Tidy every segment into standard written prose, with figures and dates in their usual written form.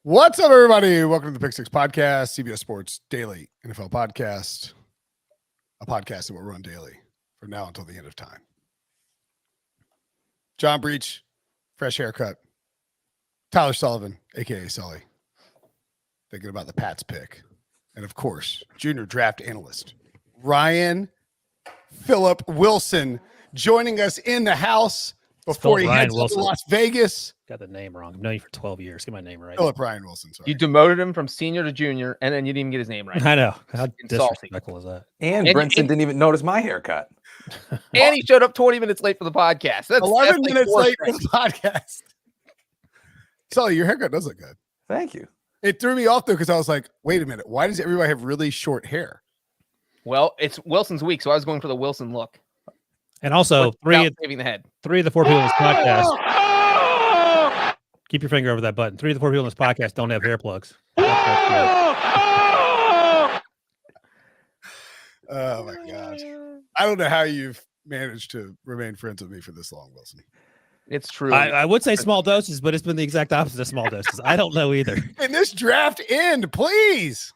What's up, everybody? Welcome to the Pick Six Podcast, CBS Sports Daily NFL Podcast, a podcast that will run daily from now until the end of time. John Breech, fresh haircut. Tyler Sullivan, a.k.a. Sully, thinking about the Pats pick. And, of course, junior draft analyst Ryan Phillip Wilson joining us in the house before he heads to Las Vegas. Got the name wrong. I've known you for 12 years. Get my name right. Phillip Ryan Wilson. Sorry. You demoted him from senior to junior, and then you didn't even get his name right. I know. How disrespectful is that? And Brinson didn't even notice my haircut. And he showed up 20 minutes late for the podcast. That's 11 minutes late for the podcast. Sully, your haircut does look good. Thank you. It threw me off, though, because I was like, wait a minute. Why does everybody have really short hair? Well, it's Wilson's week, so I was going for the Wilson look. And also, three of the four people in this podcast. Keep your finger over that button. 3 of the 4 people in this podcast don't have hair plugs. Oh, my gosh. I don't know how you've managed to remain friends with me for this long, Wilson. It's true. I would say small doses, but it's been the exact opposite of small doses. I don't know either. In this draft end, please.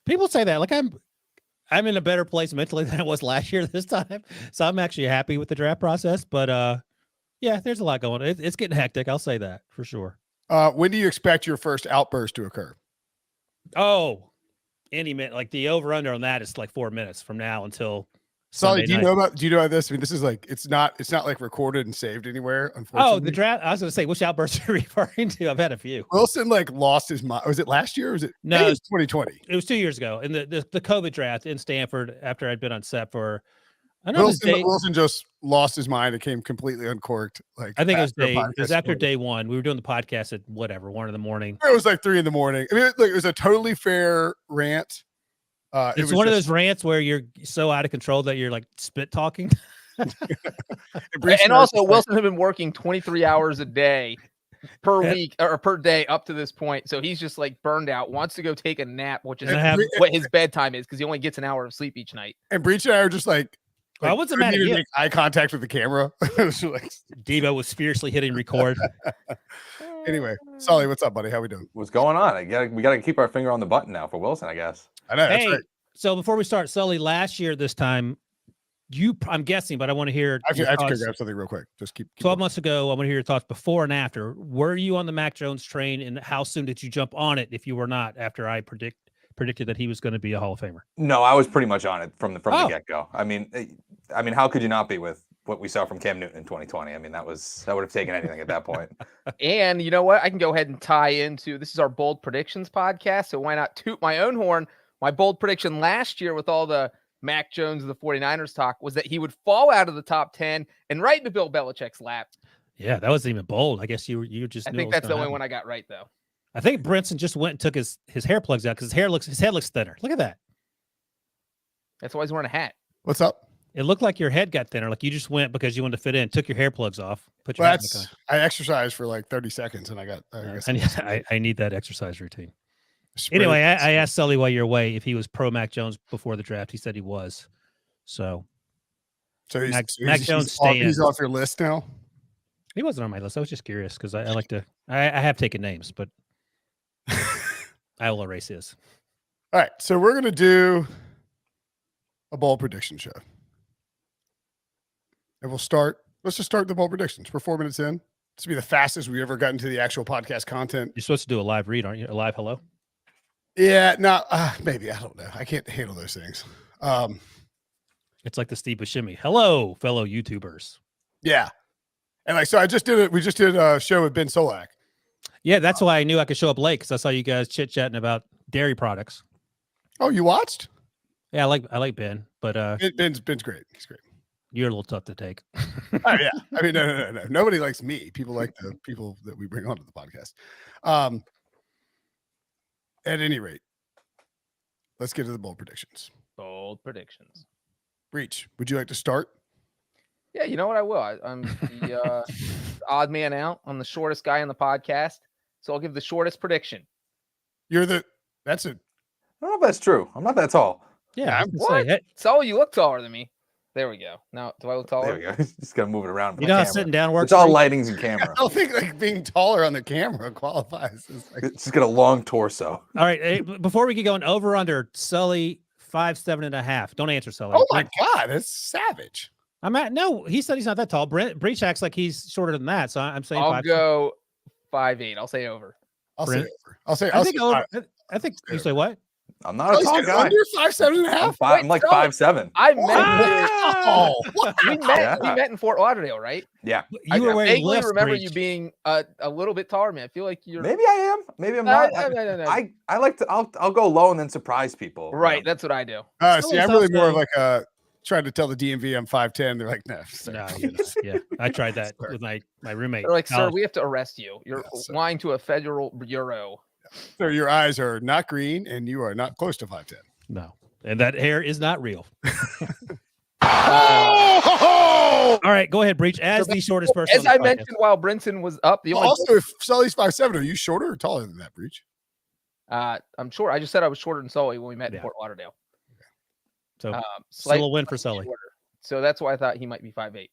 People say that. Like, I'm in a better place mentally than I was last year this time. So I'm actually happy with the draft process. But, yeah, there's a lot going on. It's getting hectic. I'll say that for sure. When do you expect your first outburst to occur? Oh, any minute. Like the over-under on that is like 4 minutes from now until Sully, do you know about this? I mean, this is like it's not like recorded and saved anywhere, unfortunately. Oh, the draft. I was going to say, which outbursts are you referring to? I've had a few. Wilson lost his mind. Was it last year or was it? No, it was 2020. It was 2 years ago in the COVID draft in Stanford after I'd been on set for Wilson just lost his mind. It came completely uncorked. Like I think it was after day one. We were doing the podcast at 1 a.m. It was like 3 a.m. I mean, it was a totally fair rant. It's one of those rants where you're so out of control that you're like spit talking. And also, Wilson had been working 23 hours a day per week or per day up to this point. So he's just like burned out, wants to go take a nap, which is what his bedtime is because he only gets an hour of sleep each night. And Breech and I are just like I wasn't mad at you. Make eye contact with the camera. Devo was fiercely hitting record. Anyway, Sully, what's up, buddy? How we doing? What's going on? We got to keep our finger on the button now for Wilson, I guess. I know. Hey, so before we start, Sully, last year this time, I'm guessing, but I want to hear. I have to grab something real quick. Just keep 12 months ago, I want to hear your thoughts before and after. Were you on the Mac Jones train, and how soon did you jump on it if you were not? After I predicted that he was going to be a Hall of Famer. No, I was pretty much on it from the get-go. I mean, how could you not be with what we saw from Cam Newton in 2020? I mean, that would have taken anything at that point. And you know what? I can go ahead and tie into this is our bold predictions podcast. So why not toot my own horn? My bold prediction last year with all the Mac Jones and the 49ers talk was that he would fall out of the top 10 and right into Bill Belichick's lap. Yeah, that wasn't even bold. I guess you just. I think that's the only one I got right though. I think Brinson just went and took his hair plugs out because his head looks thinner. Look at that. That's why he's wearing a hat. What's up? It looked like your head got thinner. Like you just went because you wanted to fit in, took your hair plugs off, put your hat back on. I exercised for like 30 seconds and I need that exercise routine. Anyway, I asked Sully while you're away if he was pro Mac Jones before the draft. He said he was. So Mac Jones he's off your list now? He wasn't on my list. I was just curious because I like to I have taken names, but I will erase his. All right. So we're going to do a bold prediction show. And let's just start the bold predictions. We're 4 minutes in. This will be the fastest we've ever gotten to the actual podcast content. You're supposed to do a live read, aren't you? A live hello? Yeah, no, maybe. I don't know. I can't handle those things. It's like the Steve Buscemi. Hello, fellow YouTubers. Yeah. And so we just did a show with Ben Solak. Yeah, that's why I knew I could show up late because I saw you guys chit-chatting about dairy products. Oh, you watched? Yeah, I like Ben, but Ben's great. He's great. You're a little tough to take. Oh yeah. I mean, no. Nobody likes me. People like the people that we bring onto the podcast. At any rate, let's get to the bold predictions. Bold predictions. Breech, would you like to start? Yeah, you know what? I will. I'm the odd man out. I'm the shortest guy on the podcast, so I'll give the shortest prediction. That's it. I don't know if that's true. I'm not that tall. Yeah, what? Sully, you look taller than me. There we go. Now, do I look There taller? we go. Just gotta move it around. for You the know how camera. sitting down works? It's all Breech? lightings and camera. I don't think like being taller on the camera qualifies. It's like, It's just got a long torso. All right. Hey, before we get going, over under Sully 5'7.5". Don't answer, Sully. oh my God, that's savage. I'm at no. He said he's not that tall. Breech acts like he's shorter than that. So I'm saying I'll 5'7". go 5'8". I'll say over. I'll say Brent? over. I'll say. I I'll think say over. five. I think you say what? I'm not a tall guy. Under 5'7.5". I'm like Wait, 5'7". I met. Oh, what? We met. Yeah. We met in Fort Lauderdale, right? Yeah. You were I wearing vaguely lifts, remember Breech. you being a little bit taller, man. I feel like you're Maybe I am. Maybe I'm No, not. no. I like to. I'll go low and then surprise people. right. That's what I do. See, I'm really more of also- like trying to tell the DMV I'm 5'10". They're like, no. Sorry. No, yeah. I tried that with my roommate. They're like, sir, Alex. we have to arrest you. You're Yeah, sir. lying to a federal bureau. So your eyes are not green and you are not close to 5'10". No, and that hair is not real. Oh! All right, go ahead, Breech. As the shortest person, As I mentioned while Brinson was up, the only Also, if Sully's 5'7", are you shorter or taller than that, Breech? I'm short. I just said I was shorter than Sully when we met in Yeah. Fort Lauderdale. so Slight- still a win for Sully. shorter. So that's why I thought he might be 5'8".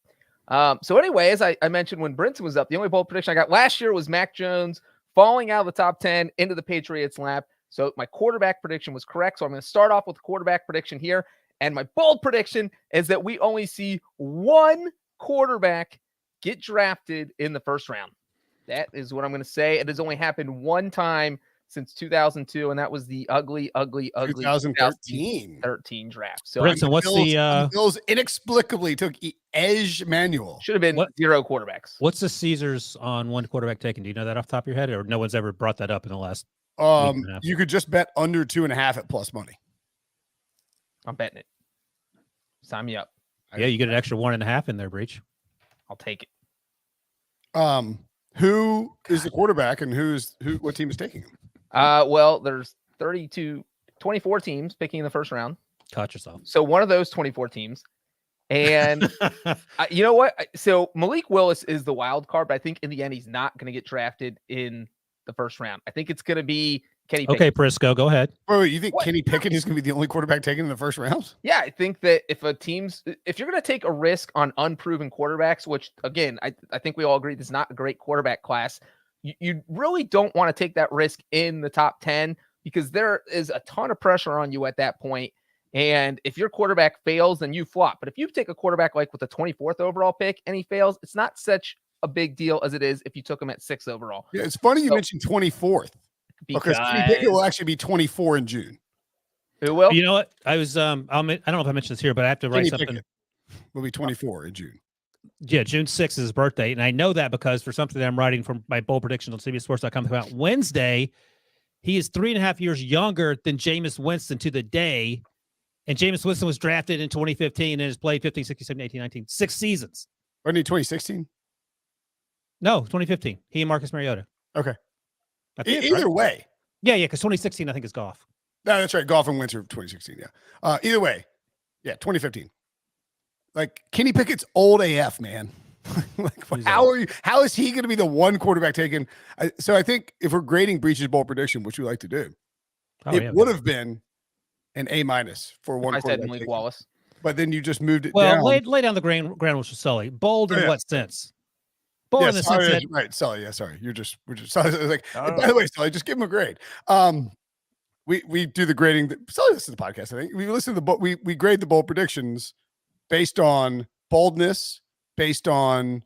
So anyway, as I mentioned when Brinson was up, the only bold prediction I got last year was Mac Jones falling out of the top 10 into the Patriots' lap. So my quarterback prediction was correct. So I'm going to start off with the quarterback prediction here. And my bold prediction is that we only see one quarterback get drafted in the first round. That is what I'm going to say. It has only happened one time since 2002, and that was the ugly 2013. 2013 draft. So Brinson, what's the Bills inexplicably took Edge Manuel. should have been What- zero quarterbacks. what's the Caesars on one quarterback taken? Do you know that off the top of your head, or no one's ever brought that up in the last? and a half. You could just bet under 2.5 at plus money. I'm betting it. Sign me up. Yeah, you get an extra 1.5 in there, Breech. I'll take it. Who is the quarterback and what team is taking him? Well, there's 24 teams picking in the first round. Caught yourself. So one of those 24 teams. And you know what? So Malik Willis is the wild card, but I think in the end, he's not going to get drafted in the first round. I think it's going to be Kenny Pickett. Okay, Prisco, go ahead. Wait, you think What? Kenny Pickett is going to be the only quarterback taken in the first round? Yeah, I think that if you're going to take a risk on unproven quarterbacks, which again, I think we all agree this is not a great quarterback class, you really don't want to take that risk in the top 10 because there is a ton of pressure on you at that point. And if your quarterback fails, then you flop. But if you take a quarterback like with the 24th overall pick and he fails, it's not such a big deal as it is if you took him at 6th overall. Yeah, it's funny you So- mentioned 24th because Kenny Because Pickett will actually be 24 in June. who will? You know what? I was I don't know if I mentioned this here, but I have to write Kenny something. Pickett will be 24 in June. Yeah, June 6th is his birthday. And I know that because for something that I'm writing from my bold prediction on CBSSports.com about Wednesday, he is 3.5 years younger than Jameis Winston to the day. And Jameis Winston was drafted in 2015 and has played 15, 16, 17, 18, 19, 6 seasons. Wasn't he 2016? No, 2015. He and Marcus Mariota. Okay. I think that's Either right. way. Yeah, because 2016 I think is golf. No, that's right. Golf and Winter 2016. Yeah. Either way. Yeah, 2015. Like Kenny Pickett's old AF, man. Like, He's how is he going to be the one quarterback taken? So I think if we're grading Breech's bold prediction, which we like to do, Oh, it yeah. would have been an A- for one I said quarterback Malik taken. Wallace. But then you just moved it Well, down. lay down the ground rules for Sully. Bold in Oh, yeah. what sense? Bold in the sense that right, Sully. Yeah, sorry. We're just Sully. I was like, No, hey, no, by the way, Sully, just give him a grade. We do the grading. Sully listens to the podcast. I think we listen to the we grade the bold predictions based on boldness, based on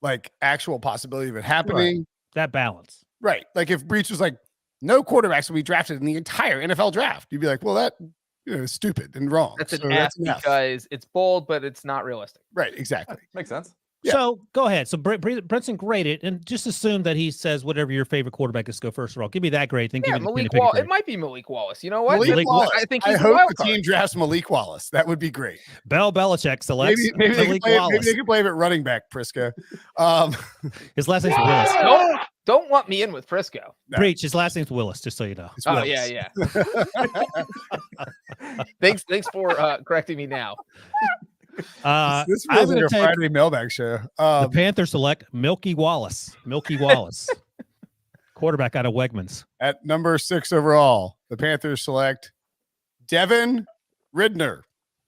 like actual possibility of it happening. that balance. Right. Like if Breech was like, no quarterbacks will be drafted in the entire NFL draft, you'd be like, well, that is stupid and wrong. That's an So F an F. because it's bold, but it's not realistic. Right. Exactly. Makes sense. Yeah. So go ahead. So Brinson graded, and just assume that he says whatever your favorite quarterback is. Go first of all. Give me that grade. Then Yeah, give me the Malik Kenny Pickett Wallace. grade. It might be Malik Wallace. You know what? Malik Wallace. I think I he's the hope wild the card. team drafts Malik Wallace. That would be great. Bell Belichick selects Maybe they Malik can play, Wallace. maybe they can play him at running back, Prisca. His last name's Willis. Don't want me in with Frisco. No. Breech. His last name's Willis. Just so you know. It's Oh Willis. yeah. Thanks for correcting me now. This I'm feels like gonna a take Friday mailbag show. the Panthers select Milky Wallace. Milky Wallace, quarterback out of Wegmans. At number 6 overall, the Panthers select Devin Ridner.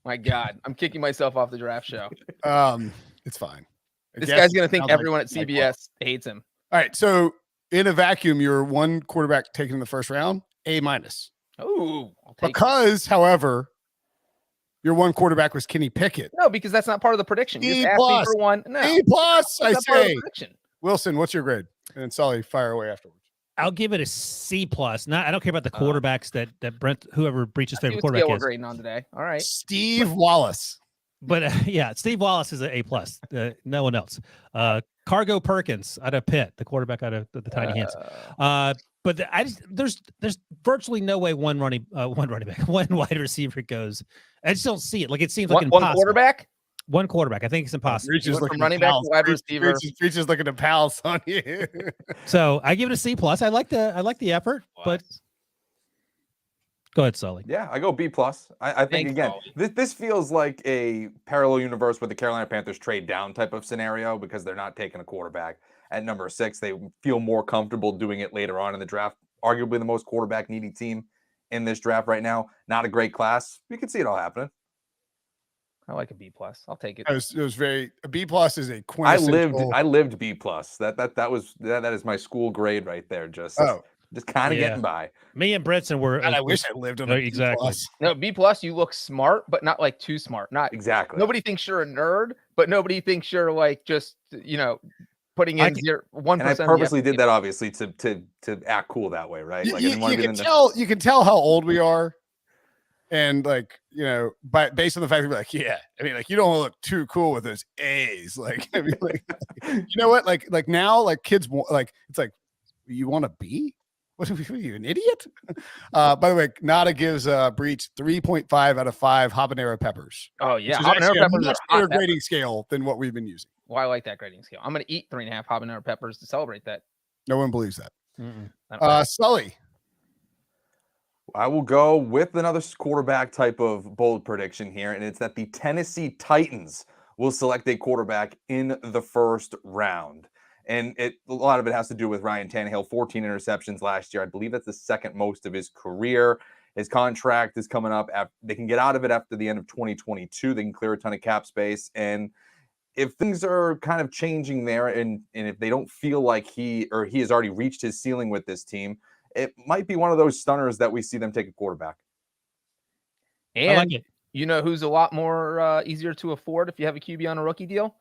My God, I'm kicking myself off the draft show. It's fine. I This guess guy's gonna it think sounds like everyone at Mike CBS hates him. All right. So in a vacuum, you're one quarterback taken in the first round, A minus. Oh, I'll take it. Because, however, your one quarterback was Kenny Pickett. No, because that's not part of the prediction. You E just asked me plus. for one. No, A plus, I that's not part of the say. prediction. Wilson, what's your grade? And then Sully, fire away afterwards. I'll give it a C plus. Not, I don't care about the quarterbacks that Brent, whoever Breech's See favorite what quarterback scale we're is. grading on today. All right. Steve Wallace. But yeah, Steve Wallace is an A plus. No one else. Cargo Perkins out of Pitt, the quarterback out of the Tiny Hands. But there's virtually no way one wide receiver goes. I just don't see it. Like it seems like One impossible. quarterback. One quarterback. I think it's impossible. Breech is went looking from running to back to pals. wide Breech- receiver. Breech is looking to pals on you. So I give it a C plus. I like the effort, but go ahead, Sully. Yeah, I go B plus. I think Thanks, again, Sully. this feels like a parallel universe where the Carolina Panthers trade down type of scenario because they're not taking a quarterback at number 6. They feel more comfortable doing it later on in the draft. Arguably the most quarterback needy team in this draft right now. Not a great class. You can see it all happening. I like a B plus. I'll take it. It was very a B plus is a quintessential. I lived B plus. That is my school grade right there. Just kind of Yeah. getting by. Me and Brinson were. God, I wish I lived on a B Exactly. plus. No, B plus. You look smart, but not like too smart. Not Exactly. Nobody thinks you're a nerd, but nobody thinks you're like just putting in 1%. And I purposely did that obviously to act cool that way, right? Like I didn't want to be You can tell how old we are, and based on the fact that we're like, yeah, I mean, like you don't look too cool with those A's. Like, I mean, like, you know what? Like now, like kids like it's like, you want a B? What are you, an idiot? By the way, Nada gives Breech 3.5 out of 5 habanero peppers. Oh yeah, Which is habanero actually peppers a are much hot better peppers. grading scale than what we've been using. Well, I like that grading scale. I'm gonna eat 3.5 habanero peppers to celebrate that. No one believes that. Not bad. Sully. I will go with another quarterback type of bold prediction here, and it's that the Tennessee Titans will select a quarterback in the first round. And a lot of it has to do with Ryan Tannehill, 14 interceptions last year. I believe that's the second most of his career. His contract is coming up. They can get out of it after the end of 2022. They can clear a ton of cap space. And if things are kind of changing there, and if they don't feel like he has already reached his ceiling with this team, it might be one of those stunners that we see them take a quarterback. And I like it. you know who's a lot more easier to afford if you have a QB on a rookie deal?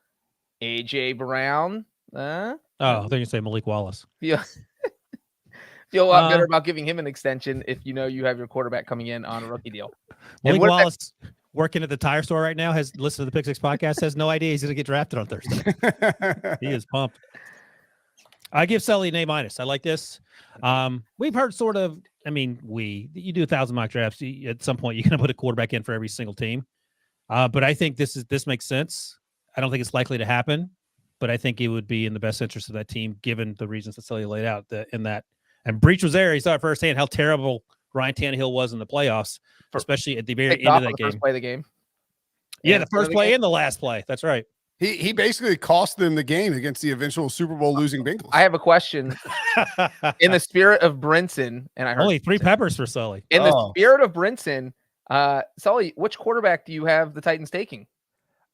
AJ Brown. Oh, I thought you say Malik Wallace. Feel a lot better about giving him an extension if you know you have your quarterback coming in on a rookie deal. Malik Wallace, working at the tire store right now, has listened to the Pick Six podcast, has no idea he's going to get drafted on Thursday. He is pumped. I give Sully an A minus. I like this. We've heard sort of, you do 1,000 mock drafts. At some point, you're going to put a quarterback in for every single team. But I think this makes sense. I don't think it's likely to happen, but I think it would be in the best interest of that team, given the reasons that Sully laid out in that. And Breech was there. He saw it firsthand how terrible Ryan Tannehill was in the playoffs, especially at the very end of that game. First play of the game. Yeah, the first play and the last play. That's right. He basically cost them the game against the eventual Super Bowl losing Bengals. I have a question. In the spirit of Brinson, and I heard only 3 peppers for Sully. In the spirit of Brinson, Sully, which quarterback do you have the Titans taking?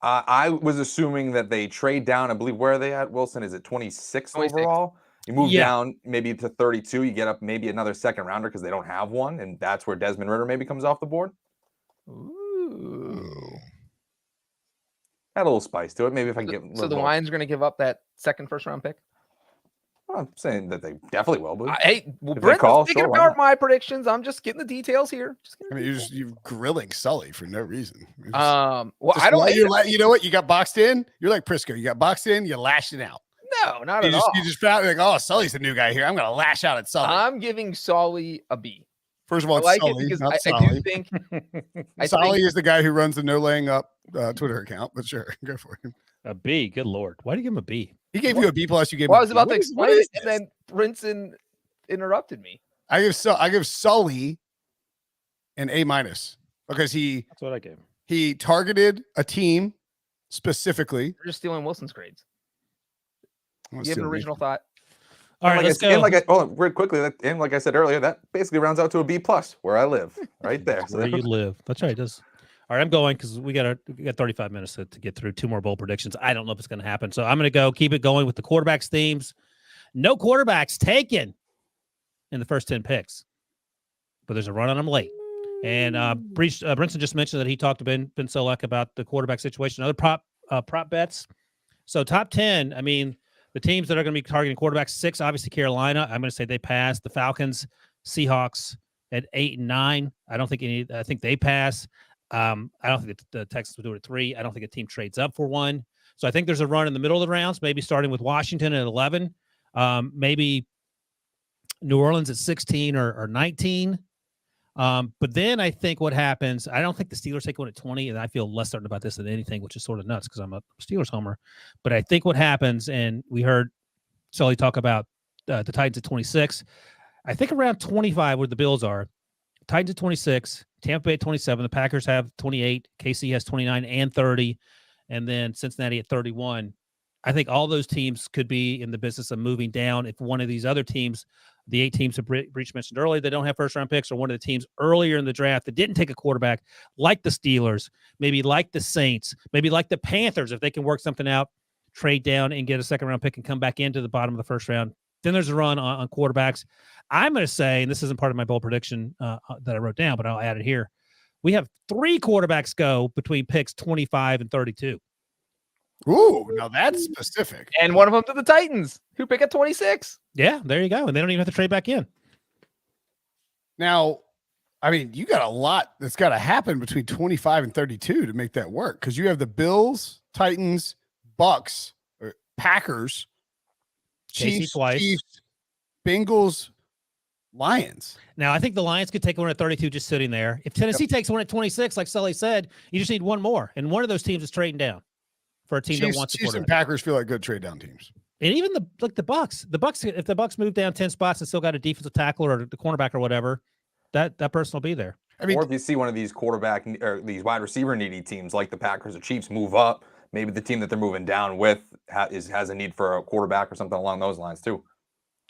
I was assuming that they trade down. I believe, where are they at, Wilson? Is it 26 overall? You move down maybe to 32. You get up maybe another second rounder because they don't have one, and that's where Desmond Ridder maybe comes off the board. Ooh. Add a little spice to it. Maybe if I can get. So the Lions are going to give up that second first-round pick? Well, I'm saying that they definitely will. But Brent's thinking about my predictions. I'm just getting the details here. You're grilling Sully for no reason. I don't. You know what? You got boxed in. You're like Prisco. You got boxed in. You lashed it out. No, not at all. You just found like, oh, Sully's the new guy here. I'm going to lash out at Sully. I'm giving Sully a B. First of all, I like Sully, it because not I Sully. do think Sully is the guy who runs the No Laying Up Twitter account. But sure, go for him. A B. Good Lord. Why do you give him a B? He gave you a B plus. You gave. Well, him I was about to explain it, this? and then Brinson interrupted me. I give Sully an A minus because That's what I gave him. he targeted a team specifically. You're just stealing Wilson's grades. I'm gonna You have an steal original Nathan. thought. All right, let's go. Real quickly, and like I said earlier, that basically rounds out to a B plus where I live, right there. So Where you live. That's right. It does. All right, I'm going because we got 35 minutes to get through 2 more bowl predictions. I don't know if it's going to happen. So I'm going to go keep it going with the quarterbacks themes. No quarterbacks taken in the first 10 picks, but there's a run on them late. And Brinson just mentioned that he talked to Ben Solak about the quarterback situation. Other prop bets. So top 10, I mean, the teams that are going to be targeting quarterbacks, 6, obviously Carolina. I'm going to say they pass. The Falcons, Seahawks at 8 and 9. I think they pass. I don't think the Texans will do it at 3. I don't think a team trades up for 1. So I think there's a run in the middle of the rounds, maybe starting with Washington at 11, maybe New Orleans at 16 or 19. But then I think what happens, I don't think the Steelers take one at 20, and I feel less certain about this than anything, which is sort of nuts because I'm a Steelers homer. But I think what happens, and we heard Sully talk about the Titans at 26. I think around 25 where the Bills are. Titans at 26, Tampa Bay at 27, the Packers have 28, KC has 29 and 30, and then Cincinnati at 31. I think all those teams could be in the business of moving down if one of these other teams, the 8 teams that Breech mentioned earlier, that don't have first-round picks, or one of the teams earlier in the draft that didn't take a quarterback, like the Steelers, maybe like the Saints, maybe like the Panthers, if they can work something out, trade down and get a second-round pick and come back into the bottom of the first round. Then there's a run on quarterbacks. I'm going to say, and this isn't part of my bold prediction that I wrote down, but I'll add it here. We have 3 quarterbacks go between picks 25 and 32. Ooh, now that's specific. And one of them to the Titans, who pick at 26. Yeah, there you go. And they don't even have to trade back in. Now, I mean, you got a lot that's got to happen between 25 and 32 to make that work, because you have the Bills, Titans, Bucks, or Packers, Chiefs twice. Bengals, Lions. Now, I think the Lions could take one at 32 just sitting there. If Tennessee takes one at 26, like Sully said, you just need one more. And one of those teams is trading down for a team that wants to. Chiefs and Packers feel like good trade down teams. And even the Bucks. The Bucks, if the Bucks move down 10 spots and still got a defensive tackle or the cornerback or whatever, that person will be there. I mean, or if you see one of these quarterback or these wide receiver needy teams like the Packers or Chiefs move up, maybe the team that they're moving down with has a need for a quarterback or something along those lines too.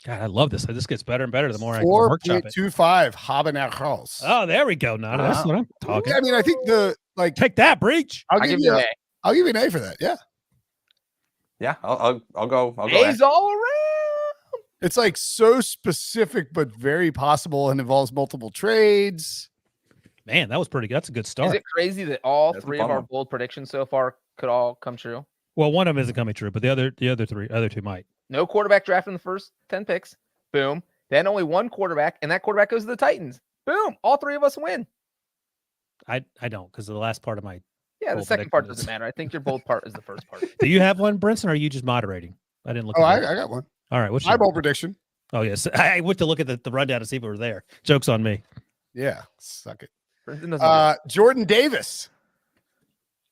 God, I love this. This gets better and better the more I workshop it. 4.25 habaneros. Oh, there we go. Nada. That's what I'm talking. Yeah, I mean, I think take that, Breech. I'll give you an A. I'll give you an A for that. Yeah. Yeah, I'll go. A's all around. It's like so specific, but very possible, and involves multiple trades. Man, that was pretty good. That's a good start. Is it crazy that all 3 of our bold predictions so far could all come true? Well, one of them isn't coming true, but the other 2 might. No quarterback draft in the first 10 picks. Boom. Then only one quarterback, and that quarterback goes to the Titans. Boom. All 3 of us win. I don't, because the last part of my the second part doesn't matter. I think your bold part is the first part. Do you have one, Brinson, or are you just moderating? I didn't look. I got one. All right. What's my bold prediction? Oh, yes. I went to look at the rundown to see if it was there. Joke's on me. Yeah. Suck it. Jordan Davis,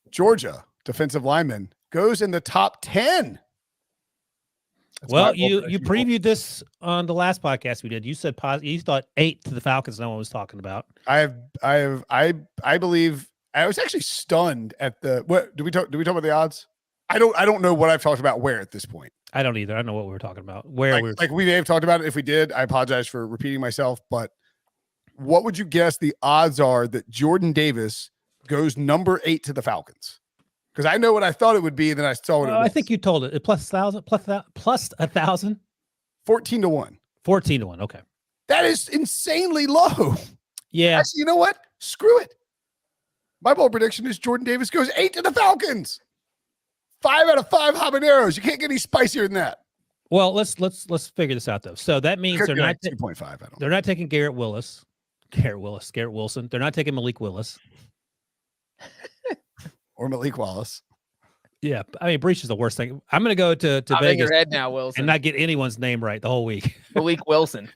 Georgia defensive lineman, goes in the top 10. Well, you previewed this on the last podcast we did. You said you thought 8 to the Falcons. No one was talking about. I believe I was actually stunned at what do we talk about the odds? I don't know what I've talked about where at this point. I don't either. I don't know what we were talking about. We may have talked about it. If we did, I apologize for repeating myself. But what would you guess the odds are that Jordan Davis goes number 8 to the Falcons? Because I know what I thought it would be, and then I saw what it was. I think you told it. Plus 1,000, plus 1,000. 14 to 1. 14 to 1. Okay. That is insanely low. Yeah. Actually, you know what? Screw it. My bold prediction is Jordan Davis goes 8 to the Falcons. 5 out of 5 habaneros. You can't get any spicier than that. Well, let's figure this out though. So that means they're not 2.5. They're not taking Garrett Wilson. They're not taking Malik Willis. Or Malik Wallace. Yeah, I mean, Breech is the worst thing. I'm going to go to I'm Vegas in your head now, Wilson, and not get anyone's name right the whole week. Malik Wilson.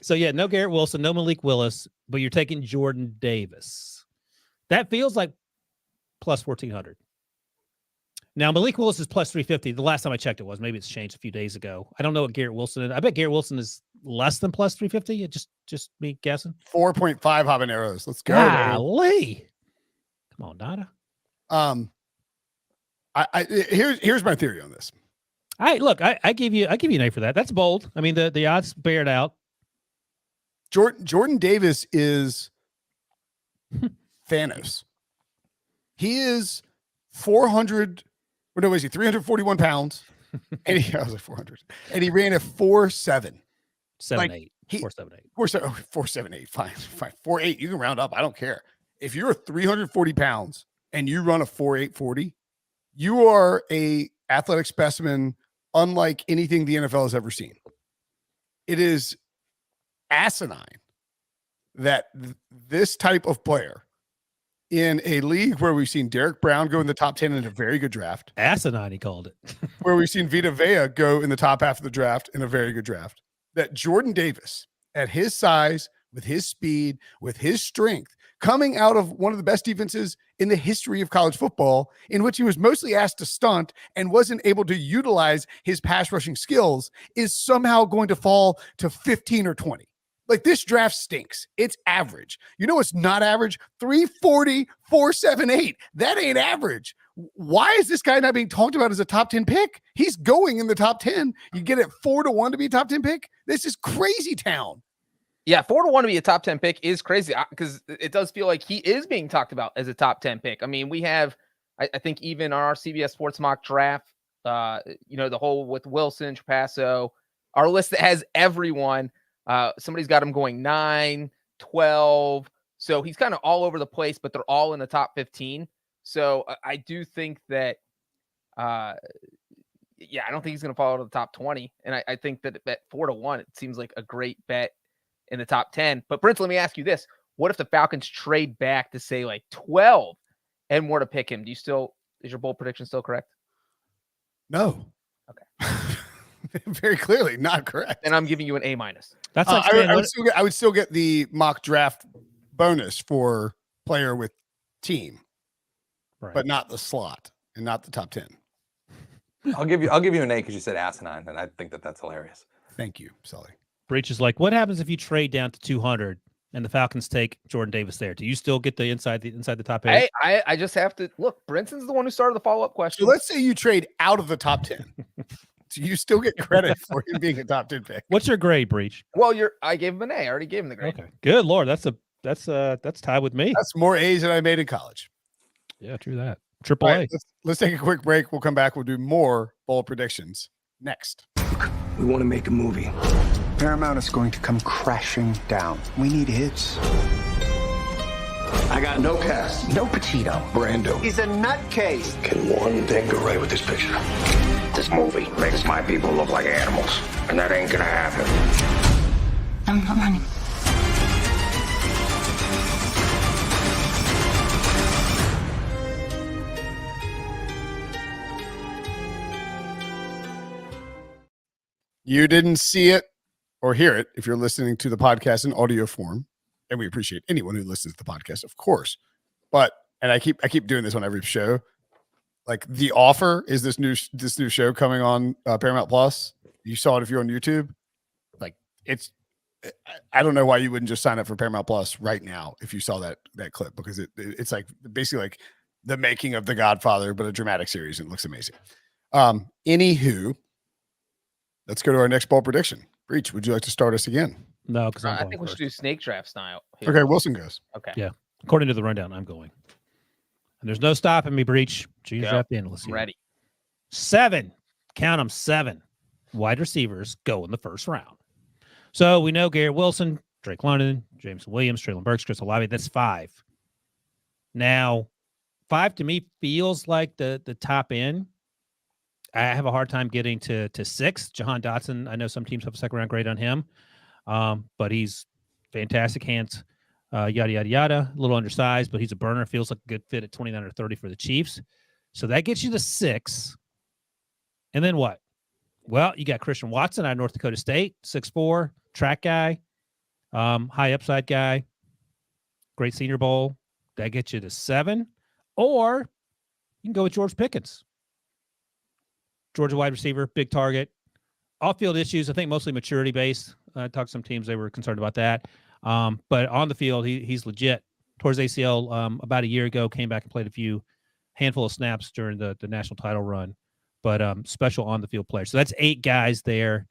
So yeah, no Garrett Wilson, no Malik Willis, but you're taking Jordan Davis. That feels like plus 1,400. Now Malik Willis is plus 350. The last time I checked, it was. Maybe it's changed a few days ago. I don't know what Garrett Wilson is. I bet Garrett Wilson is less than plus 350. Just me guessing. 4.5 habaneros. Let's go. Golly. Come on, Dada. Here's my theory on this. I give you an A for that. That's bold. I mean, the odds bear it out. Jordan Davis is Thanos. He is 341 pounds. And I was like 400. And he ran a 4.7. 7.8. 4.78. 4.78. Fine. 4.8. You can round up. I don't care. If you're 340 pounds and you run a 4.840, you are a athletic specimen unlike anything the NFL has ever seen. It is asinine that this type of player in a league where we've seen Derek Brown go in the top 10 in a very good draft. Asinine, he called it. Where we've seen Vita Vea go in the top half of the draft in a very good draft. That Jordan Davis, at his size, with his speed, with his strength, coming out of one of the best defenses in the history of college football, in which he was mostly asked to stunt and wasn't able to utilize his pass rushing skills, is somehow going to fall to 15 or 20. Like, this draft stinks. It's average. You know what's not average? 340, 4.78. That ain't average. Why is this guy not being talked about as a top 10 pick? He's going in the top 10. You get it 4-1 to be a top 10 pick? This is crazy town. Yeah, 4-1 to be a top 10 pick is crazy because it does feel like he is being talked about as a top 10 pick. I mean, we have, I think even on our CBS Sports mock draft, the whole with Wilson, Trapasso, our list that has everyone. Somebody's got him going 9, 12. So he's kind of all over the place, but they're all in the top 15. So I do think that, I don't think he's going to fall out of the top 20. And I think that at 4-1, it seems like a great bet in the top 10. But Brinson, let me ask you this. What if the Falcons trade back to say like 12 and were to pick him? Is your bold prediction still correct? No. Okay. Very clearly not correct. And I'm giving you an A-. That's like I would still get the mock draft bonus for player with team, right, but not the slot and not the top 10. I'll give you an A because you said asinine, and I think that's hilarious. Thank you, Sully. Breech is like, what happens if you trade down to 200 and the Falcons take Jordan Davis there? Do you still get the inside the top 8? I just have to look. Brinson's the one who started the follow-up question. So let's say you trade out of the top 10. So you still get credit for him being a top 10 pick. What's your grade, Breech? Well, I gave him an A. I already gave him the grade. Okay. Good Lord. That's tied with me. That's more A's than I made in college. Yeah, true that. Triple Right, A. let's take a quick break. We'll come back. We'll do more bold predictions next. We want to make a movie. Paramount is going to come crashing down. We need hits. I got no cast. No Pacino. Brando. He's a nutcase. Can one thing go right with this picture? This movie makes my people look like animals, and that ain't gonna happen. I'm not running. You didn't see it or hear it if you're listening to the podcast in audio form, and we appreciate anyone who listens to the podcast, of course. But I keep doing this on every show. Like, The Offer is this new show coming on Paramount Plus. You saw it if you're on YouTube. Like, I don't know why you wouldn't just sign up for Paramount Plus right now if you saw that clip, because it's like basically like the making of The Godfather, but a dramatic series, and it looks amazing. Anywho, let's go to our next ball prediction. Breech, would you like to start us again? No, because I think we should do snake draft style here. Okay, Wilson goes. Okay. Yeah. According to the rundown, I'm going. And there's no stopping me, Breech. Genius draft analyst. Ready. 7. Count them, 7 wide receivers go in the first round. So we know Garrett Wilson, Drake London, Jameson Williams, Traylon Burks, Chris Olave. That's 5. Now, 5 to me feels like the top end. I have a hard time getting to 6. Jahan Dotson, I know some teams have a second round grade on him, but he's fantastic hands, yada, yada, yada. A little undersized, but he's a burner. Feels like a good fit at 29 or 30 for the Chiefs. So that gets you to 6. And then what? Well, you got Christian Watson out of North Dakota State, 6'4", track guy, high upside guy, great Senior Bowl. That gets you to 7. Or you can go with George Pickens. Georgia wide receiver, big target. Off-field issues, I think mostly maturity-based. I talked to some teams, they were concerned about that. But on the field, he's legit. Towards ACL about a year ago, came back and played a handful of snaps during the national title run. But special on-the-field player. So that's 8 guys there.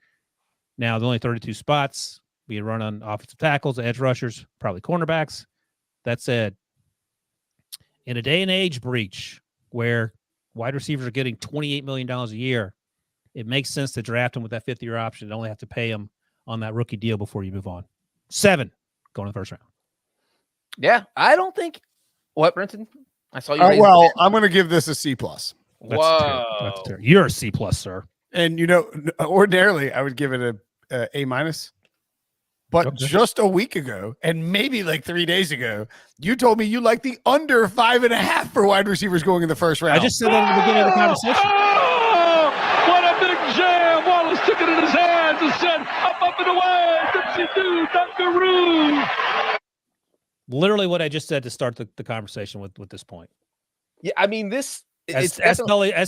Now, there's only 32 spots. We run on offensive tackles, edge rushers, probably cornerbacks. That said, In a day and age, Breech, where wide receivers are getting $28 million a year, it makes sense to draft him with that fifth-year option and only have to pay him on that rookie deal before you move on. 7 going to the first round. Yeah, I don't think. What, Brinson? I saw you. Well, I'm going to give this a C+. That's Whoa. That's terrible. You're a C+, sir. And, ordinarily I would give it a A-. But Okay. just a week ago, and maybe like 3 days ago, you told me you like the under 5.5 for wide receivers going in the first round. I just said that at the beginning of the conversation. Oh, what a big jam. Wallace took it in his hands and said, up and away, dipsy-doo, dunkaroo. Literally what I just said to start the conversation with this point. Yeah, I mean, this. As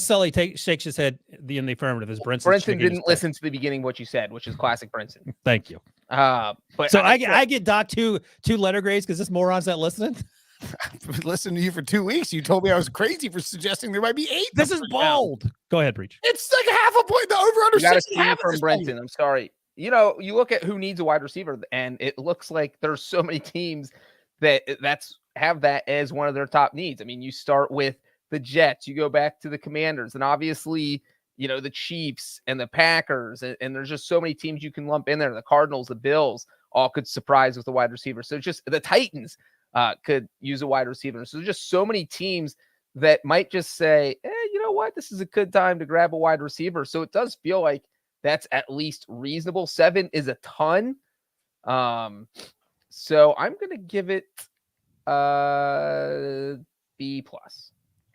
Sully shakes his head in the affirmative, as Brinson Didn't listen to the beginning of what you said, which is classic Brinson. Thank you. But So I get docked two letter grades because this moron's not listening. I've been listening to you for 2 weeks. You told me I was crazy for suggesting there might be 8. This is bold. Go ahead, Breech. It's like half a point. The over-under You got to 6.5 see at from this point. Brinson. I'm sorry. You look at who needs a wide receiver, and it looks like there's so many teams that's have that as one of their top needs. I mean, you start with the Jets, you go back to the Commanders, and obviously, the Chiefs and the Packers, and there's just so many teams you can lump in there. The Cardinals, the Bills, all could surprise with a wide receiver. So just the Titans could use a wide receiver. So there's just so many teams that might just say, you know what, this is a good time to grab a wide receiver. So it does feel like that's at least reasonable. 7 is a ton. So I'm going to give it B+.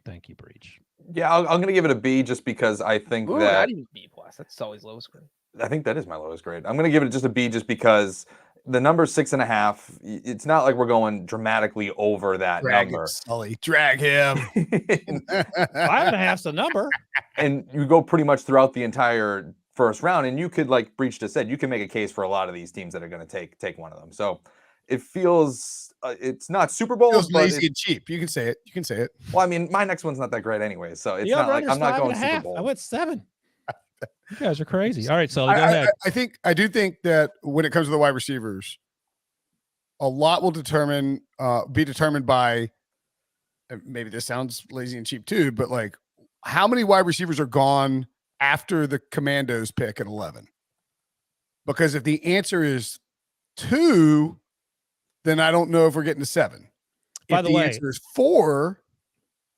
Thank you, Breech. Yeah, I'm going to give it a B just because I think Ooh, that not even B+. That's Sully's lowest grade. I think that is my lowest grade. I'm going to give it just a B just because the number 6.5, it's not like we're going dramatically over that Drag number. him, Sully. Drag him. 5.5's the number. And you go pretty much throughout the entire first round, and you could, like Breech just said, you can make a case for a lot of these teams that are going to take one of them. So it feels it's not Super Bowl, Feels but lazy and cheap. You can say it. well, I mean, my next one's not that great anyway, so it's The not like over-under's I'm not going 5.5. Super Bowl. I went 7. You guys are crazy. All right, Sully, go ahead. I do think that when it comes to the wide receivers, a lot will be determined by, and maybe this sounds lazy and cheap too, but like how many wide receivers are gone after the Commandos pick at 11? Because if the answer is 2, then I don't know if we're getting to 7. By If the the way, answer is 4,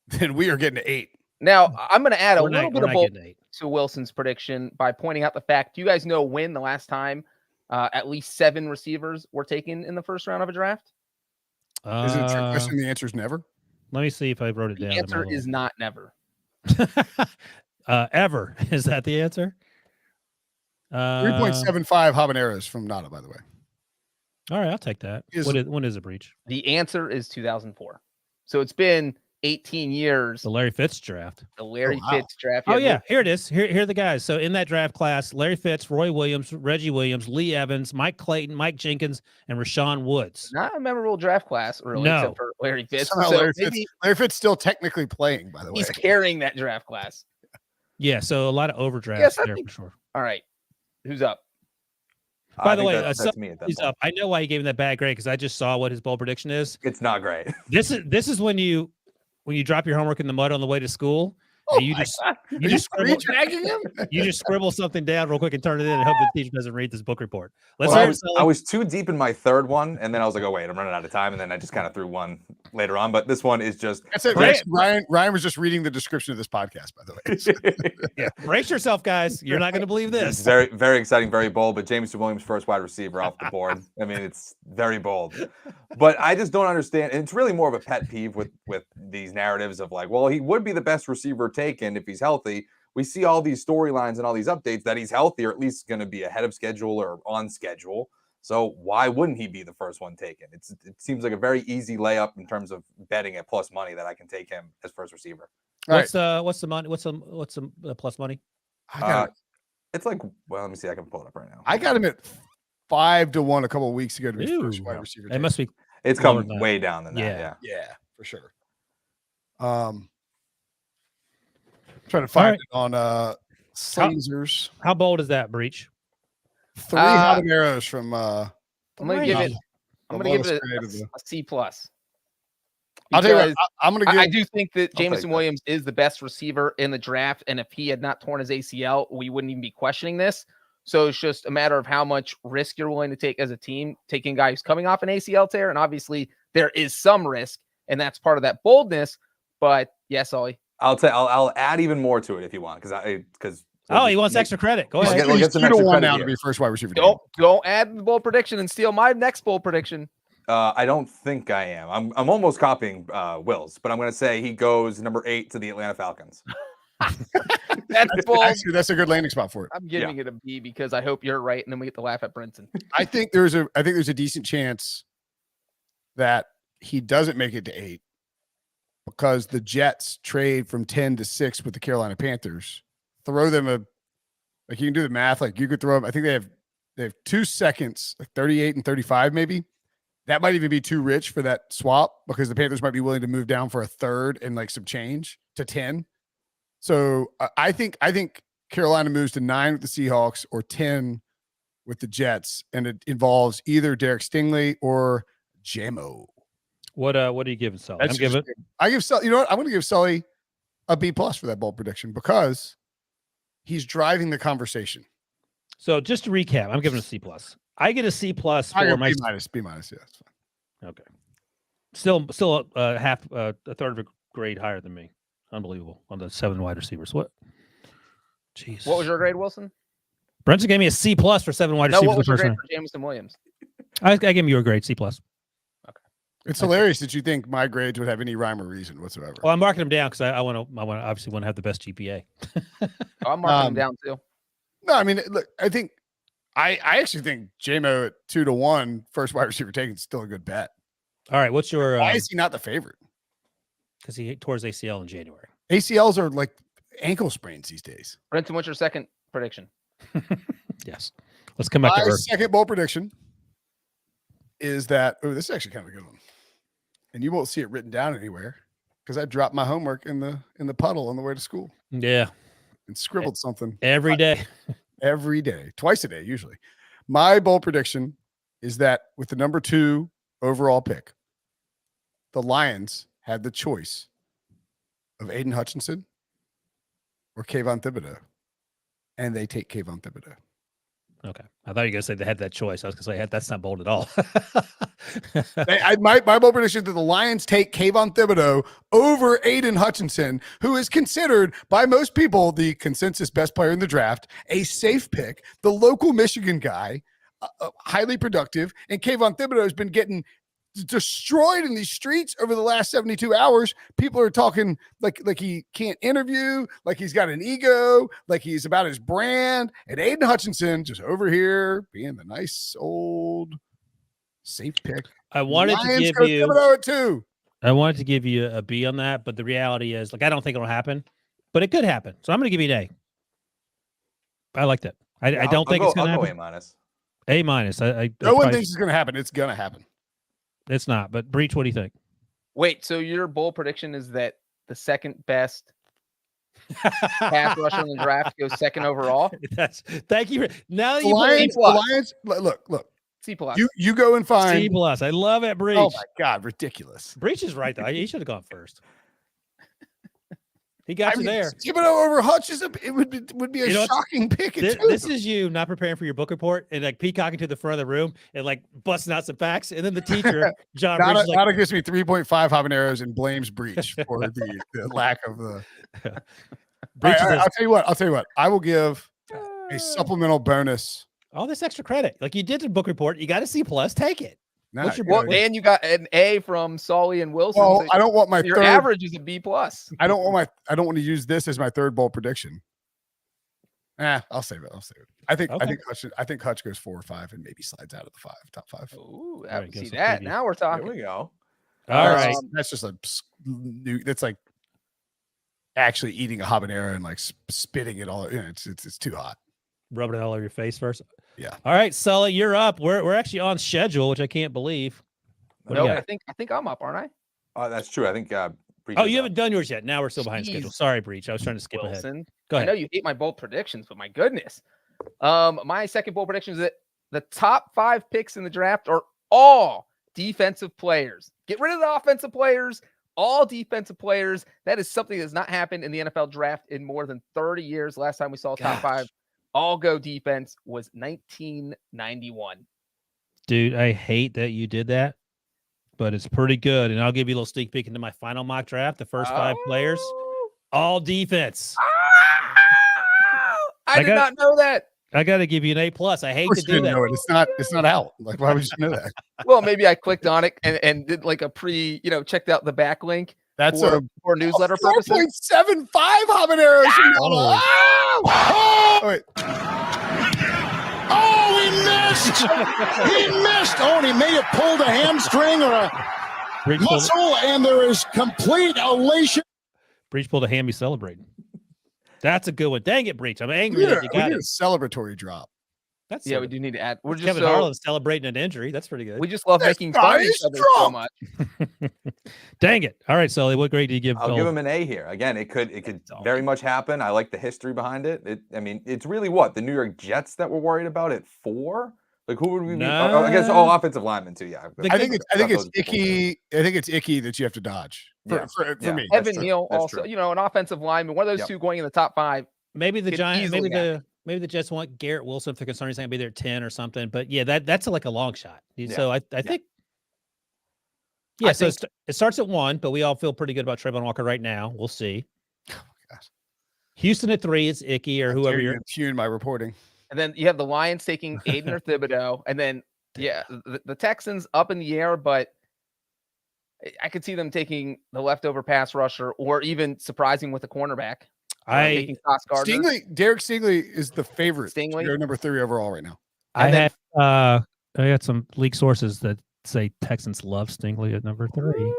then we are getting to 8. Now, I'm going to add a we're little not bit of bold getting 8. to Wilson's prediction by pointing out the fact, do you guys know when the last time at least 7 receivers were taken in the first round of a draft? Is it a trick question? The answer is never. Let me see if I wrote it The down. answer is not never. Ever. Is that the answer? 3.75 habaneros from Nada, by the way. All right, I'll take that. When is a Breech? The answer is 2004. So it's been 18 years. The Larry Fitz draft. The Larry wow. Fitz draft. Oh, yeah. Here it is. Here are the guys. So in that draft class, Larry Fitz, Roy Williams, Reggie Williams, Lee Evans, Mike Clayton, Mike Jenkins, and Rashawn Woods. Not a memorable draft class, really, No. except for Larry Fitz. Somehow So Larry Fitz still technically playing, by the way. he's carrying that draft class. Yeah, so a lot of overdrafts Yes, I there think- for sure. All right. Who's up? By I the think way, that's me at that He's point. up. I know why he gave him that bad grade because I just saw what his bold prediction is. It's not great. This is when you drop your homework in the mud on the way to school. Oh and you my just God. you Are you just scribble, dragging him? you just scribble something down real quick and turn it in and hope the teacher doesn't read this book report. Let's Well, hear I it, Sully. was too deep in my third one, and then I was like, oh, wait, I'm running out of time. And then I just kind of threw one later on. But this one is just That's it. Right. Ryan was just reading the description of this podcast, by the way. Yeah, brace yourself, guys. You're not going to believe It's this. very, very exciting, very bold. But Jameson Williams, first wide receiver off the board. I mean, it's very bold. But I just don't understand. And it's really more of a pet peeve with these narratives of like, well, he would be the best receiver taken if he's healthy. We see all these storylines and all these updates that he's healthy or at least going to be ahead of schedule or on schedule. So why wouldn't he be the first one taken? It seems like a very easy layup in terms of betting at plus money that I can take him as first receiver. What's the money? What's the plus money? It's like, well, let me see. I can pull it up right now. I got him at 5-1 a couple of weeks ago to be Ooh, first wide receiver. It must be. It's lower come than that. way down than that. Yeah. Yeah, for sure. Trying to find right. it on Slazers. How bold is that, Breech? 3 habaneros from I'm gonna give it. I'm gonna give it lowest grade of a C plus. I'll tell you what, because I'm going to give. I do think that take Jameson that. Williams is the best receiver in the draft. And if he had not torn his ACL, we wouldn't even be questioning this. So it's just a matter of how much risk you're willing to take as a team, taking a guy who's coming off an ACL tear. And obviously there is some risk, and that's part of that boldness. But yes, Ollie. I'll add even more to it if you want, because Oh, he wants extra credit. Go ahead. We'll He's get some 2 to extra 1 credit now here. to be first wide receiver. Don't add the bold prediction and steal my next bold prediction. I don't think I am. I'm almost copying Will's, but I'm going to say he goes number 8 to the Atlanta Falcons. That's bold. Actually, that's a good landing spot for it. I'm giving it a B because I hope you're right, and then we get to laugh at Brinson. I think there's a decent chance that he doesn't make it to 8 because the Jets trade from 10 to 6 with the Carolina Panthers. Throw them like you can do the math. Like you could throw them. I think they have 2 seconds, like 38 and 35 maybe. That might even be too rich for that swap because the Panthers might be willing to move down for a third and like some change to 10. So I think Carolina moves to 9 with the Seahawks or 10 with the Jets, and it involves either Derek Stingley or Jamo. What are you giving Sully? I give Sully. You know what? I'm going to give Sully a B+ for that bold prediction because he's driving the conversation. So just to recap, I'm giving a C+. I get a C+ for my B-. Yeah, that's fine. Okay. Still a third of a grade higher than me. Unbelievable on the 7 wide receivers. What? Jeez. What was your grade, Wilson? Brinson gave me a C+ for 7 wide No, receivers. what was your grade round. for Jameson Williams? I gave him your grade, C+. It's hilarious that you think my grades would have any rhyme or reason whatsoever. Well, I'm marking them down because I obviously want to have the best GPA. I'm marking him down too. No, I mean, look, I actually think Jamo at 2 to 1 first wide receiver taken is still a good bet. All right, what's your? Why is he not the favorite? Because he tore his ACL in January. ACLs are like ankle sprains these days. Brenton, what's your second prediction? Yes. Let's come back to My Earth. second bold prediction is that this is actually kind of a good one, and you won't see it written down anywhere because I dropped my homework in the puddle on the way to school. Yeah, and scribbled something every day. Every day, twice a day, usually. My bold prediction is that with the number 2 overall pick, the Lions had the choice of Aiden Hutchinson or Kayvon Thibodeaux, and they take Kayvon Thibodeaux. Okay. I thought you were going to say they had that choice. I was going to say that's not bold at all. My bold prediction is that the Lions take Kayvon Thibodeaux over Aiden Hutchinson, who is considered by most people the consensus best player in the draft, a safe pick, the local Michigan guy, highly productive, and Kayvon Thibodeaux has been getting destroyed in these streets over the last 72 hours. People are talking like he can't interview, like he's got an ego, like he's about his brand. And Aiden Hutchinson just over here being the nice old safe pick. I wanted to give you Thibodeaux at 2. I wanted to give you a B on that, but the reality is, I don't think it'll happen, but it could happen. So I'm going to give you an A. I like that. I don't think it's going to happen. A-. No one thinks it's going to happen. It's going to happen. It's not. But Breech, what do you think? Wait, so your bold prediction is that the second best pass rusher in the draft goes second overall? Thank you. Now that the you Lions, look. C+. You go and find C+. I love it, Breech. Oh my God, ridiculous. Breech is right though. He should have gone first. He got you there. Thibodeaux over Hutch would be a shocking pick. This is you not preparing for your book report and peacocking to the front of the room and busting out some facts, and then the teacher John Nada gives me 3.5 habaneros and blames Breech for the lack of the. I'll tell you what. I will give a supplemental bonus. All this extra credit, like you did the book report, you got a C+. Take it. No, What's your and you got an A from Sully and Wilson. Well, so I don't want my your average is a B+. I don't want to use this as my third bold prediction. I'll save it. I think Hutch goes 4 or 5 and maybe slides out of the top 5. Ooh, All right, see that. Now we're talking. There we go. All right. That's just that's like actually eating a habanero and spitting it all. It's too hot. Rubbing it all over your face first. Yeah. All right, Sully, you're up. We're actually on schedule, which I can't believe. No, I think I'm up, aren't I? That's true. I think. Breech you haven't done yours yet. Now we're still behind schedule. Sorry, Breech. I was trying to skip ahead. Go ahead. I know you hate my bold predictions, but my goodness. My second bold prediction is that the top 5 picks in the draft are all defensive players. Get rid of the offensive players. all defensive players. That is something that's not happened in the NFL draft in more than 30 years. Last time we saw top 5 all go defense was 1991. Dude, I hate that you did that, but it's pretty good. And I'll give you a little sneak peek into my final mock draft. The first 5 players, all defense. I did not know that. I got to give you an A+. I hate to do that. Know it. It's not out. Like, why would you know that? Well, maybe I clicked on it and did like a checked out the backlink. That's for newsletter purposes. 4.75 habaneros. Oh, wait. Oh, he missed. He missed. Oh, and he may have pulled a hamstring or a muscle, and there is complete elation. Breech pulled a ham. He's celebrating. That's a good one. Dang it, Breech. I'm angry that you got it. A celebratory drop. That's we do need to add. We're just Kevin Harlan celebrating an injury. That's pretty good. We just love making fun of each other so much. Dang it. All right, Sully, what grade do you give? I'll give him an A here. Again, it could very much happen. I like the history behind it. I mean, it's really what the New York Jets that we're worried about at 4. Like, who would we be? I guess all offensive linemen too. Yeah, I think it's icky. I think it's icky that you have to dodge for me. Evan Neal also, an offensive lineman, one of those two going in the top 5. Maybe the Giants, maybe the Jets want Garrett Wilson if they're concerned he's going to be there at 10 or something. But yeah, that's like a long shot. So I think. Yeah, so it starts at 1, but we all feel pretty good about Trayvon Walker right now. We'll see. Oh my gosh. Houston at 3 is icky or whoever you're impugn my reporting. And then you have the Lions taking Aiden or Thibodeaux, and then the Texans up in the air, but I could see them taking the leftover pass rusher or even surprising with a cornerback. Derek Stingley is the favorite. You're number 3 overall right now. I got some leak sources that say Texans love Stingley at number 3.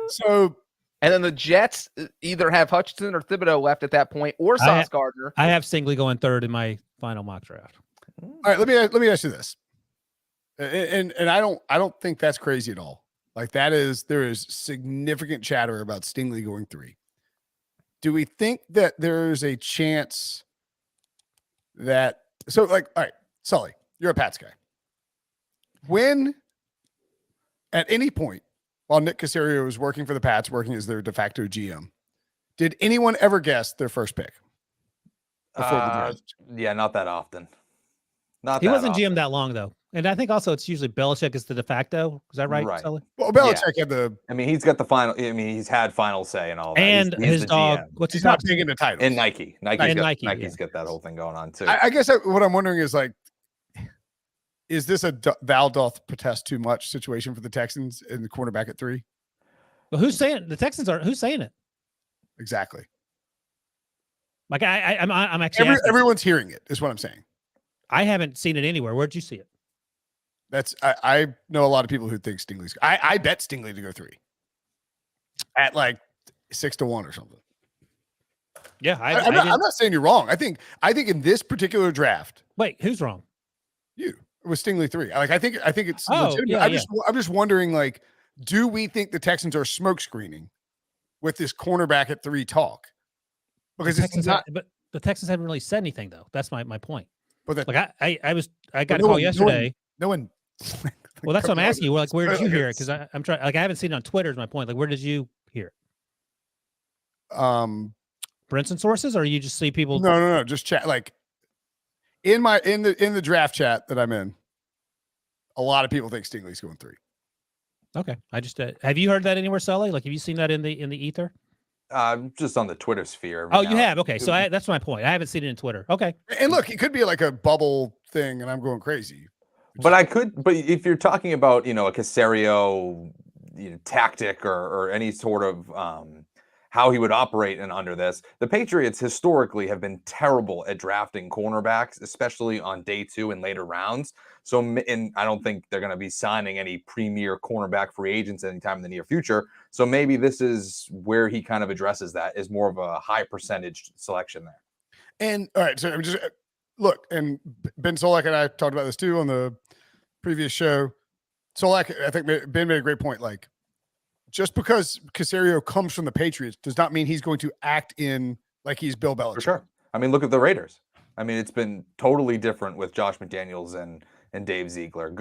So, and then the Jets either have Hutchinson or Thibodeaux left at that point, or Sauce Gardner. I have Stingley going 3rd in my final mock draft. All right, let me ask you this, and I don't think that's crazy at all. Like there is significant chatter about Stingley going 3. Do we think that there's a chance that all right, Sully, you're a Pats guy. When at any point while Nick Caserio was working for the Pats, working as their de facto GM, did anyone ever guess their first pick? Yeah, not that often. He wasn't GM that long though. And I think also it's usually Belichick is the de facto. Is that right? Sully? Well, Belichick had the. I mean, he's got the final. I mean, he's had final say and all that. And he's his dog. GM. What's his not taking the title? And Nike's got that whole thing going on too. I guess what I'm wondering is is this a thou doth protest too much situation for the Texans and the cornerback at 3? Well, who's saying it? The Texans are? Who's saying it? Exactly. Like I'm actually everyone's hearing it. Is what I'm saying. I haven't seen it anywhere. Where'd you see it? I know a lot of people who think Stingley's. I bet Stingley to go 3 at 6-1 or something. Yeah, I'm not saying you're wrong. I think in this particular draft. Wait, who's wrong? You. It was Stingley 3. I think it's. Yeah, I'm just wondering. Do we think the Texans are smoke screening with this cornerback at 3 talk? Because it's not. But the Texans haven't really said anything though. That's my point. But I got a call yesterday. No one. Well, that's what I'm asking you. Where did you hear it? Because I'm trying. I haven't seen it on Twitter. Is my point. Where did you hear it? Brinson sources, or you just see people? No. Just chat. In the draft chat that I'm in, a lot of people think Stingley's going 3. Okay, I just have you heard that anywhere, Sully? Have you seen that in the ether? Just on the Twitter sphere. Oh, you have? Okay, so that's my point. I haven't seen it in Twitter. Okay, and look, it could be a bubble thing, and I'm going crazy. But if you're talking about, a Caserio tactic or any sort of how he would operate and under this, the Patriots historically have been terrible at drafting cornerbacks, especially on day 2 and later rounds. So, and I don't think they're going to be signing any premier cornerback free agents anytime in the near future. So maybe this is where he kind of addresses that, is more of a high percentage selection there. And all right, so I'm just look, and Ben Solak and I talked about this too on the previous show. Solak, I think Ben made a great point. Just because Caserio comes from the Patriots does not mean he's going to act in like he's Bill Belichick. For sure. I mean, look at the Raiders. I mean, it's been totally different with Josh McDaniels and Dave Ziegler,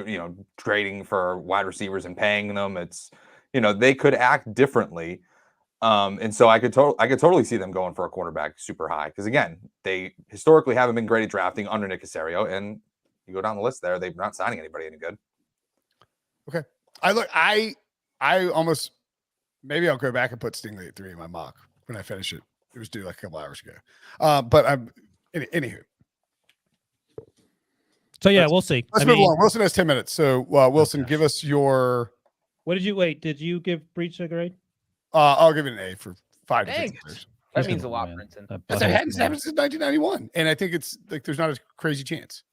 trading for wide receivers and paying them. It's, they could act differently. And so I could totally see them going for a quarterback super high. Because again, they historically haven't been great at drafting under Nick Caserio. And you go down the list there, they're not signing anybody any good. Okay. I almost, maybe I'll go back and put Stingley at 3 in my mock when I finish it. It was due like a couple hours ago. But anywho. So yeah, we'll see. Let's move along. Wilson has 10 minutes. So Wilson, give us your. What did you wait? Did you give Breech a grade? I'll give it an A for 5 Dang. defensive. That means a lot, Brinson. That's hadn't happened since 1991, and I think it's like there's not a crazy chance.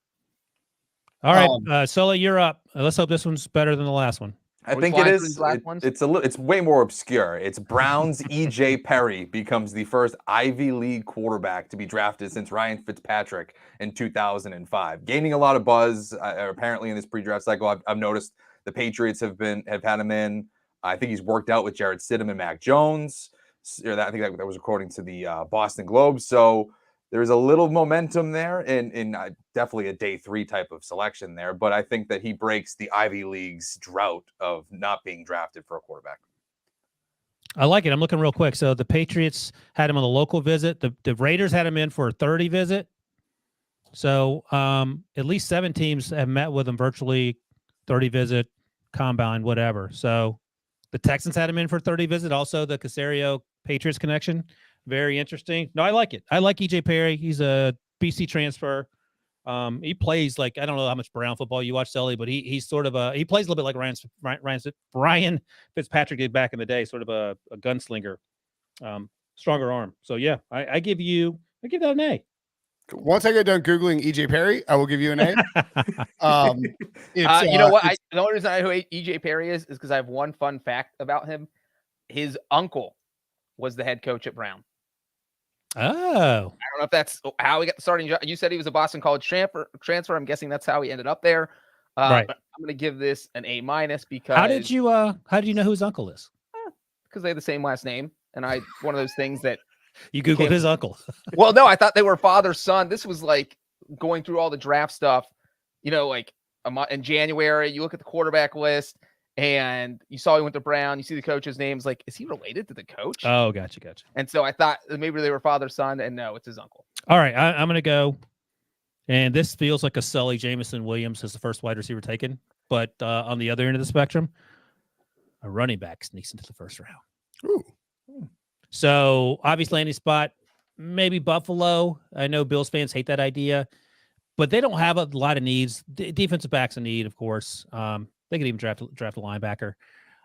All right, Sully, you're up. Let's hope this one's better than the last one. I think it is. It's way more obscure. It's Browns. E.J. Perry becomes the first Ivy League quarterback to be drafted since Ryan Fitzpatrick in 2005, gaining a lot of buzz. Apparently, in this pre-draft cycle, I've noticed the Patriots have had him in. I think he's worked out with Jarrett Stidham and Mac Jones. I think that was according to the Boston Globe. So there's a little momentum there, and definitely a day 3 type of selection there. But I think that he breaks the Ivy League's drought of not being drafted for a quarterback. I like it. I'm looking real quick. So the Patriots had him on the local visit. The Raiders had him in for a 30 visit. So at least 7 teams have met with him virtually, 30 visit, combine, whatever. So the Texans had him in for 30 visit. Also, the Caserio Patriots connection. Very interesting. No, I like it. I like E.J. Perry. He's a BC transfer. He plays like, I don't know how much Brown football you watch, Sully, but he's sort of he plays a little bit like Ryan Fitzpatrick did back in the day, sort of a gunslinger, stronger arm. So yeah, I give that an A. Once I get done Googling E.J. Perry, I will give you an A. You know what? The only reason I know who E.J. Perry is because I have one fun fact about him. His uncle was the head coach at Brown. Oh. I don't know if that's how he got the starting job. You said he was a Boston College transfer. I'm guessing that's how he ended up there. Right. But I'm going to give this an A- because. How did you know who his uncle is? Because they have the same last name. And one of those things that. You Googled his uncle. Well, no, I thought they were father son. This was like going through all the draft stuff, like in January, you look at the quarterback list and you saw he went to Brown. You see the coach's names. Like, is he related to the coach? Oh, gotcha. And so I thought maybe they were father son, and no, it's his uncle. All right, I'm going to go. And this feels like a Sully. Jameson Williams as the first wide receiver taken. But on the other end of the spectrum, a running back sneaks into the first round. Ooh. So obvious landing spot, maybe Buffalo. I know Bills fans hate that idea, but they don't have a lot of needs. Defensive backs a need, of course. They could even draft a linebacker.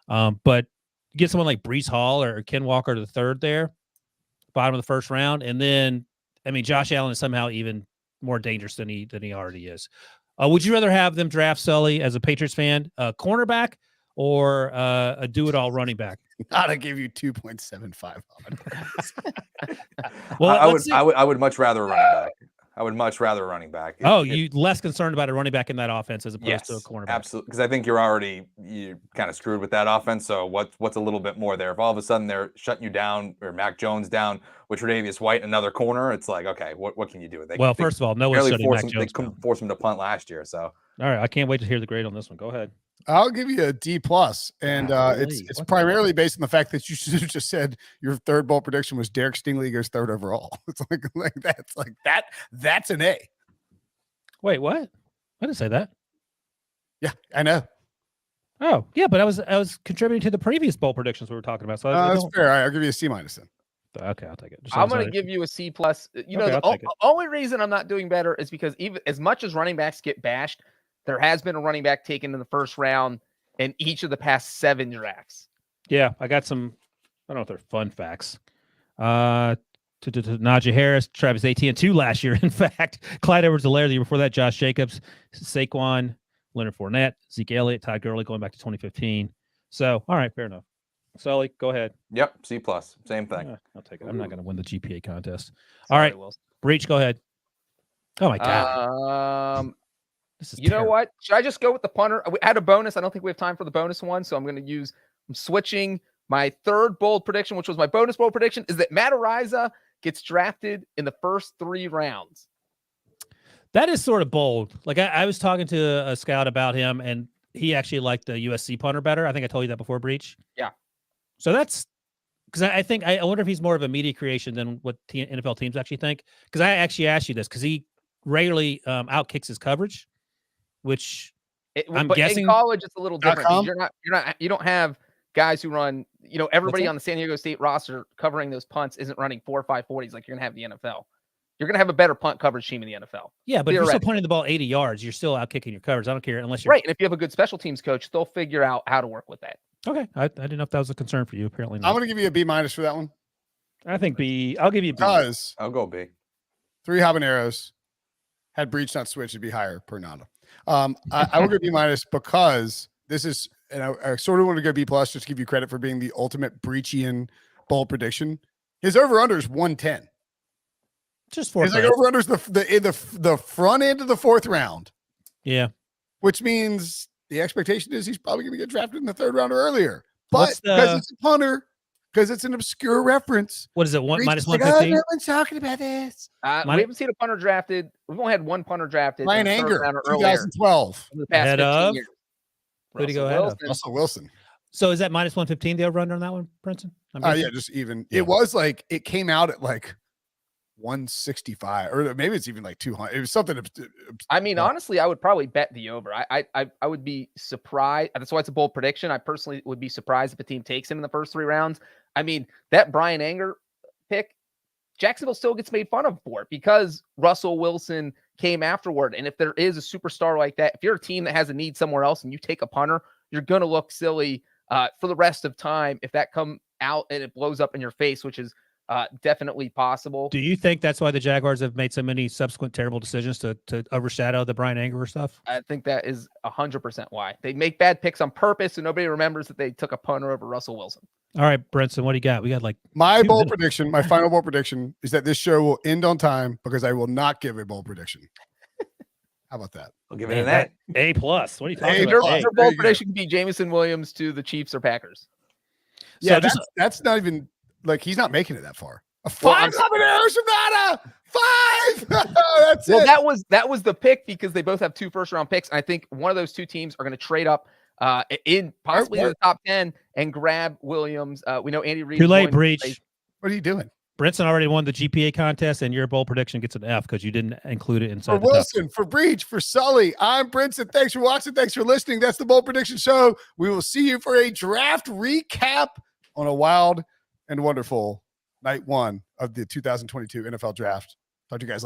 But get someone like Breece Hall or Ken Walker to the third there, bottom of the first round. And then, Josh Allen is somehow even more dangerous than he already is. Would you rather have them draft Sully as a Patriots fan, a cornerback, or a do-it-all running back? Gotta give you 2.75 on. Well, I would much rather a running back. I would much rather a running back. You less concerned about a running back in that offense as opposed to a cornerback. Absolutely, because I think you're kind of screwed with that offense. So what's a little bit more there? If all of a sudden they're shutting you down or Mac Jones down with Tre'Davious White, another corner, it's like, okay, what can you do? First of all, no one's shutting Mac Jones down. They couldn't force him to punt last year. So all right, I can't wait to hear the grade on this one. Go ahead. I'll give you a D+, and it's primarily based on the fact that you should have just said your third bold prediction was Derek Stingley goes third overall. It's that's an A. Wait, what? I didn't say that. Yeah, I know. Oh, yeah, but I was contributing to the previous bold predictions we were talking about. So that's fair. I'll give you a C- then. Okay, I'll take it. I'm going to give you a C+. The only reason I'm not doing better is because even as much as running backs get bashed, there has been a running back taken in the first round in each of the past 7 drafts. Yeah, I got some. I don't know if they're fun facts. Najee Harris, Travis Etienne, 2 last year. In fact, Clyde Edwards-Helaire the year before that, Josh Jacobs, Saquon, Leonard Fournette, Zeke Elliott, Todd Gurley going back to 2015. So, all right, fair enough. Sully, go ahead. Yep, C+. Same thing. I'll take it. I'm not going to win the GPA contest. All right, Breech, go ahead. Oh my God. This is know what? Should I just go with the punter? We had a bonus. I don't think we have time for the bonus one, so I'm switching my third bold prediction, which was my bonus bold prediction, is that Matt Araiza gets drafted in the first 3 rounds. That is sort of bold. Like I was talking to a scout about him, and he actually liked the USC punter better. I think I told you that before, Breech. Yeah. So that's because I wonder if he's more of a media creation than what NFL teams actually think. Because I actually asked you this because he regularly outkicks his coverage, which I'm guessing in college it's a little different. 'Cause you don't have guys who run. Everybody on the San Diego State roster covering those punts isn't running 4 or 5 40s like you're gonna have in the NFL. You're gonna have a better punt coverage team in the NFL. Yeah, but if you're still punting the ball 80 yards, you're still out kicking your coverage. I don't care unless you're right. And if you have a good special teams coach, they'll figure out how to work with that. Okay, I didn't know if that was a concern for you. Apparently, not. I'm going to give you a B- for that one. I think B. I'll give you B. Because I'll go B. 3 habaneros. Had Breech not switched, it'd be higher per nada. I will go B- because this is, and I sort of want to go B+ just to give you credit for being the ultimate Breechian bold prediction. His over/under is 110. Just 4. His like over/under is the front end of the 4th round. Yeah, which means the expectation is he's probably going to get drafted in the 3rd round or earlier. But because it's a punter, because it's an obscure reference. What is it? Breech Minus like, 115? no one's talking about this. We haven't seen a punter drafted. We've only had one punter drafted. Ryan in the 3rd Anger, round or earlier 2012. in the past Ahead 15 of? years. Who did he go ahead of? Russell Wilson. So is that minus 115 the over under on that one, Brinson? Yeah, just even. Yeah. It was like it came out at like 165, or maybe it's even like 200. It was something. I mean, honestly, I would probably bet the over. I would be surprised. That's why it's a bold prediction. I personally would be surprised if a team takes him in the first 3 rounds. I mean, that Brian Anger pick, Jacksonville still gets made fun of for it because Russell Wilson came afterward. And if there is a superstar like that, if you're a team that has a need somewhere else and you take a punter, you're going to look silly for the rest of time if that come out and it blows up in your face, which is definitely possible. Do you think that's why the Jaguars have made so many subsequent terrible decisions to overshadow the Brian Anger stuff? I think that is 100% why. They make bad picks on purpose, and nobody remembers that they took a punter over Russell Wilson. All right, Brinson, what do you got? We got like my bold prediction. My final bold prediction is that this show will end on time because I will not give a bold prediction. How about that? I'll give it an A. A+. What are you talking about? Your bold prediction could be Jameson Williams to the Chiefs or Packers. Yeah, so that's not even like he's not making it that far. 5 habaneros from Nada. 5. That's well, it. that was the pick because they both have 2 first-round picks. And I think one of those 2 teams are going to trade up in possibly in the top 10 and grab Williams. We know Andy Reid. Too late, Breech. What are you doing? Brinson already won the GPA contest, and your bold prediction gets an F because you didn't include it inside. For Wilson, for Breech, for Sully, I'm Brinson. Thanks for watching. Thanks for listening. That's the Bold Prediction Show. We will see you for a draft recap on a wild and wonderful night 1 of the 2022 NFL Draft. Talk to you guys later.